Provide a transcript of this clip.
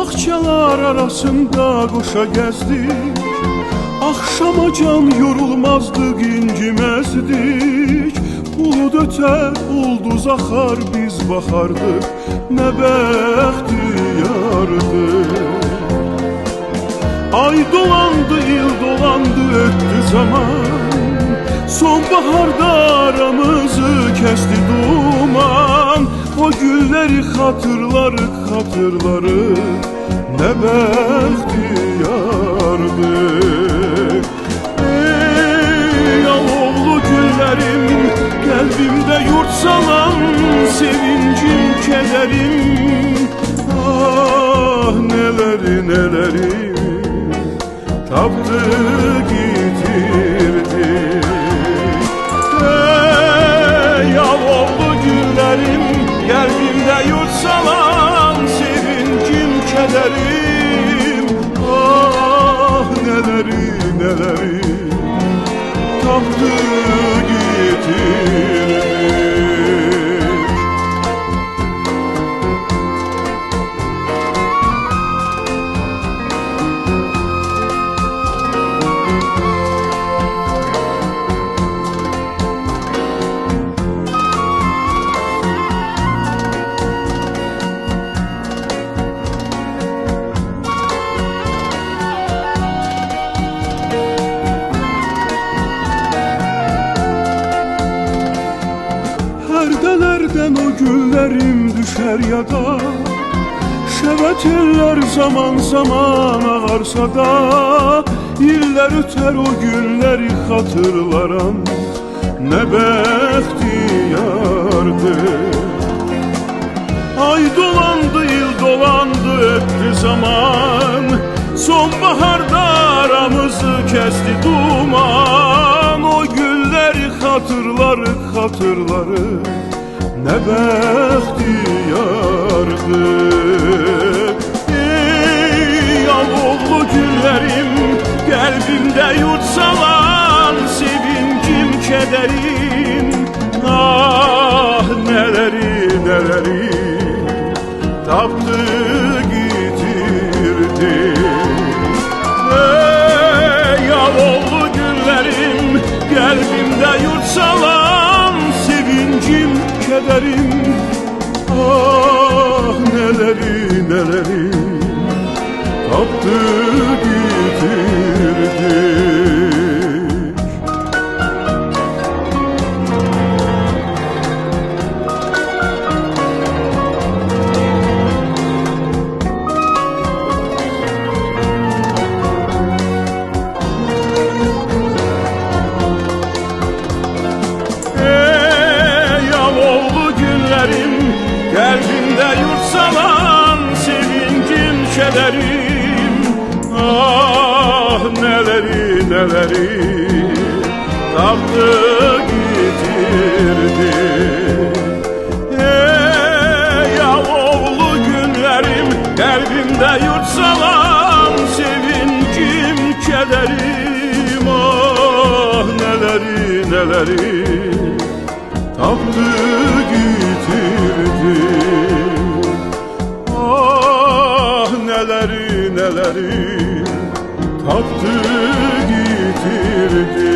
Bahçeler arasında koşa gezdik, akşama can yorulmazdık, incimezdik. Bulut öter, ulduz akar, biz bakardık, ne bəxtiyardık. Ay dolandı, il dolandı, öttü zaman. Sonbaharda aramızı kesti duman. O gülleri hatırlarık, ne bəxtiyardık. Ey aloğlu güllerim, kalbimde yurt salan sevincim, kederim. Ah neleri taptı getirdi. Ey aloğlu güllerim, kalbimde yurt salan sevincim, kederim. Ah neleri taptı getirdi. Perdelerden o güllerim düşer ya da şevet eller zaman zaman ağarsa da, iller öter o günleri hatırlaran, ne bəxtiyardı. Ay dolandı, il dolandı, öttü zaman. Sonbaharda aramızı kesti duman. O gülleri hatırlarık, ne bəxtiyardık. Ey aloğlu güllerim, kalbimde yurt salan sevincim, kederim. Ah neleri taptı getirdi. Ey aloğlu güllerim, kalbimde yurt salan sevincim, kederim. Ah neleri taptı getirdi. Kalbimde yurt salan sevincim, kederim. Ah neleri taptı getirdi. Ey aloğlu günlerim, kalbimde yurt salan sevincim, kederim. Ah neleri taptı getirdi. Ah neleri taptı getirdi.